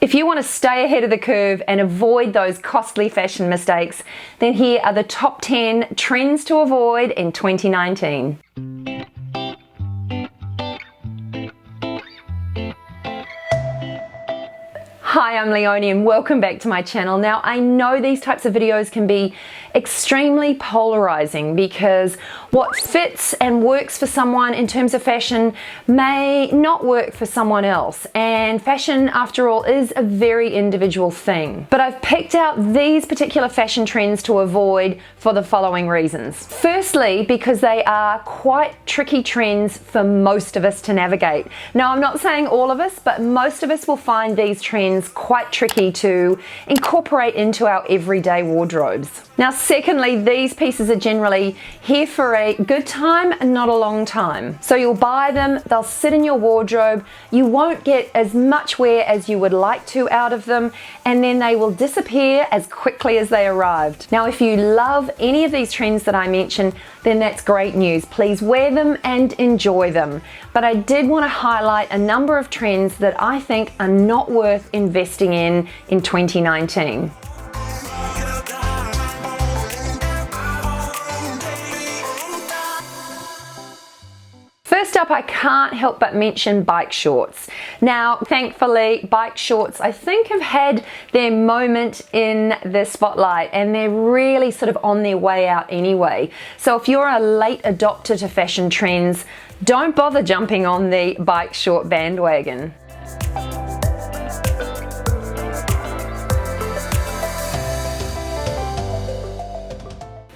If you want to stay ahead of the curve and avoid those costly fashion mistakes, then here are the top 10 trends to avoid in 2019. Hi, I'm Leonie and welcome back to my channel. Now, I know these types of videos can be extremely polarizing because what fits and works for someone in terms of fashion may not work for someone else. And fashion, after all, is a very individual thing. But I've picked out these particular fashion trends to avoid for the following reasons. Firstly, because they are quite tricky trends for most of us to navigate. Now, I'm not saying all of us, but most of us will find these trends quite tricky to incorporate into our everyday wardrobes. Now, secondly, these pieces are generally here for a good time and not a long time. So you'll buy them, they'll sit in your wardrobe, you won't get as much wear as you would like to out of them, and then they will disappear as quickly as they arrived. Now, if you love any of these trends that I mentioned, then that's great news. Please wear them and enjoy them. But I did want to highlight a number of trends that I think are not worth investing in 2019. First up, I can't help but mention bike shorts. Now, thankfully, bike shorts, I think, have had their moment in the spotlight and they're really sort of on their way out anyway. So if you're a late adopter to fashion trends, don't bother jumping on the bike short bandwagon.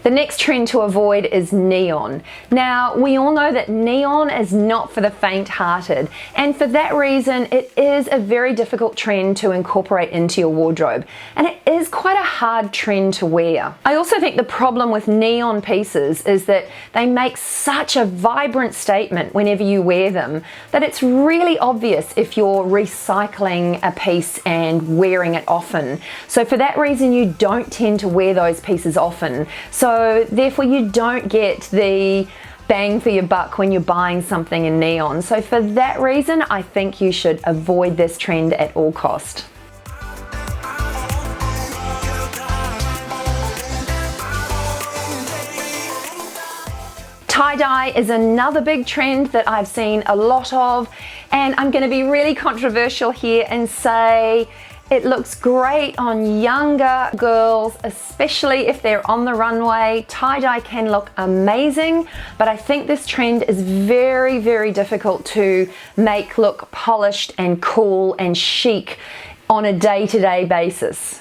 The next trend to avoid is neon. Now, we all know that neon is not for the faint-hearted, and for that reason, it is a very difficult trend to incorporate into your wardrobe, and it is quite a hard trend to wear. I also think the problem with neon pieces is that they make such a vibrant statement whenever you wear them that it's really obvious if you're recycling a piece and wearing it often. So for that reason, you don't tend to wear those pieces often. So therefore you don't get the bang for your buck when you're buying something in neon. So for that reason, I think you should avoid this trend at all cost. Tie-dye is another big trend that I've seen a lot of, and I'm going to be really controversial here and say it looks great on younger girls, especially if they're on the runway. Tie-dye can look amazing, but I think this trend is very, very difficult to make look polished and cool and chic on a day-to-day basis.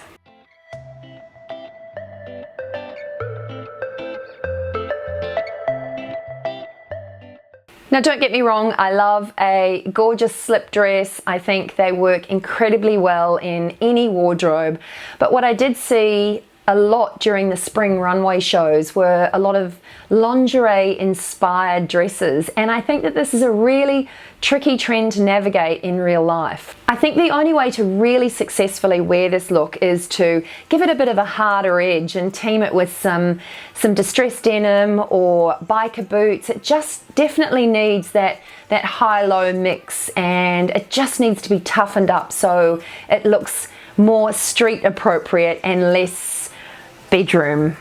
Now, don't get me wrong, I love a gorgeous slip dress. I think they work incredibly well in any wardrobe. But what I did see a lot during the spring runway shows were a lot of lingerie inspired dresses, and I think that this is a really tricky trend to navigate in real life. I think the only way to really successfully wear this look is to give it a bit of a harder edge and team it with some distressed denim or biker boots. It just definitely needs that high-low mix, and it just needs to be toughened up so it looks more street appropriate and less bedroom.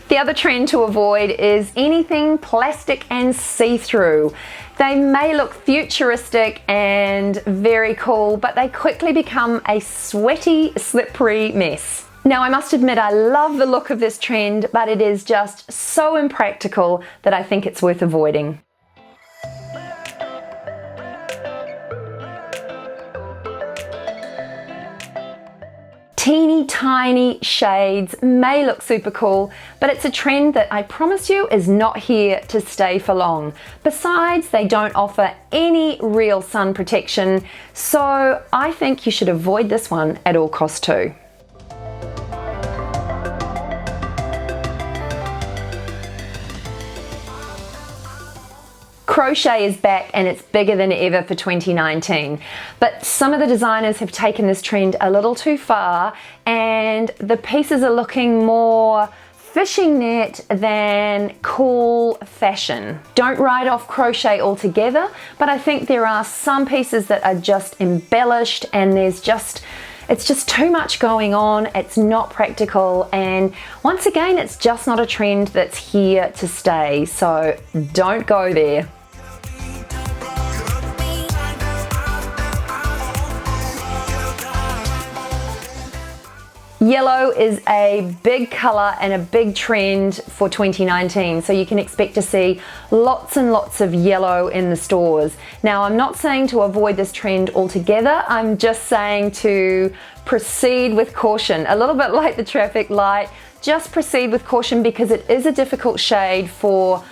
The other trend to avoid is anything plastic and see-through. They may look futuristic and very cool, but they quickly become a sweaty, slippery mess. Now, I must admit I love the look of this trend, but it is just so impractical that I think it's worth avoiding. Teeny tiny shades may look super cool, but it's a trend that I promise you is not here to stay for long. Besides, they don't offer any real sun protection, so I think you should avoid this one at all costs too. Crochet is back and it's bigger than ever for 2019, but some of the designers have taken this trend a little too far and the pieces are looking more fishing net than cool fashion. Don't write off crochet altogether, but I think there are some pieces that are just embellished and it's just too much going on. It's not practical, and once again, it's just not a trend that's here to stay, so don't go there. Yellow is a big color and a big trend for 2019, so you can expect to see lots and lots of yellow in the stores. Now, I'm not saying to avoid this trend altogether, I'm just saying to proceed with caution. A little bit like the traffic light, just proceed with caution because it is a difficult shade for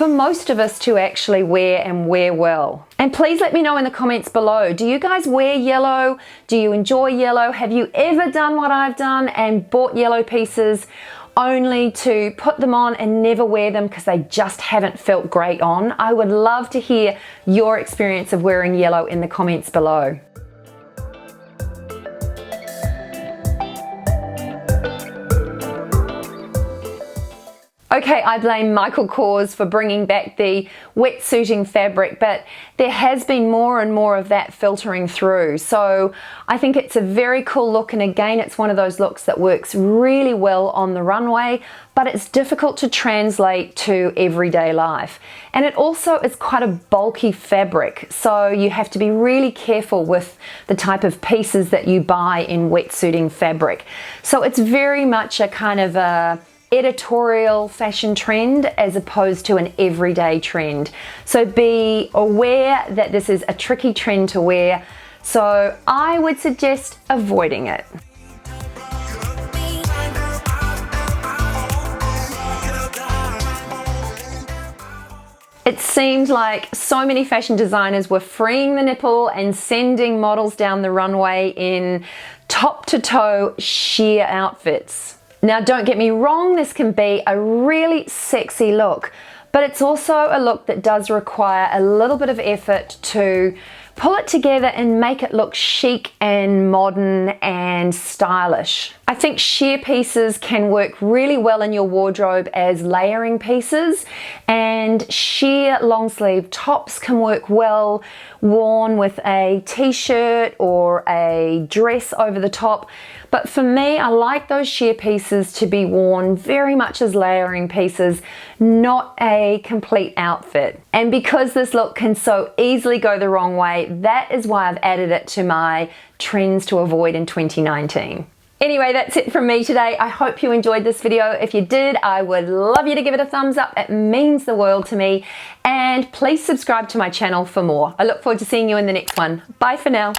most of us to actually wear and wear well. And please let me know in the comments below, do you guys wear yellow? Do you enjoy yellow? Have you ever done what I've done and bought yellow pieces only to put them on and never wear them because they just haven't felt great on? I would love to hear your experience of wearing yellow in the comments below. Okay, I blame Michael Kors for bringing back the wetsuiting fabric, but there has been more and more of that filtering through. So I think it's a very cool look, and again, it's one of those looks that works really well on the runway, but it's difficult to translate to everyday life. And it also is quite a bulky fabric, so you have to be really careful with the type of pieces that you buy in wetsuiting fabric. So it's very much a kind of a editorial fashion trend as opposed to an everyday trend. So be aware that this is a tricky trend to wear, so I would suggest avoiding it. It seemed like so many fashion designers were freeing the nipple and sending models down the runway in top to toe sheer outfits. Now, don't get me wrong, this can be a really sexy look, but it's also a look that does require a little bit of effort to pull it together and make it look chic and modern and stylish. I think sheer pieces can work really well in your wardrobe as layering pieces, and sheer long sleeve tops can work well worn with a t-shirt or a dress over the top. But for me, I like those sheer pieces to be worn very much as layering pieces, not a complete outfit. And because this look can so easily go the wrong way, that is why I've added it to my trends to avoid in 2019. Anyway, that's it from me today. I hope you enjoyed this video. If you did, I would love you to give it a thumbs up. It means the world to me. And please subscribe to my channel for more. I look forward to seeing you in the next one. Bye for now.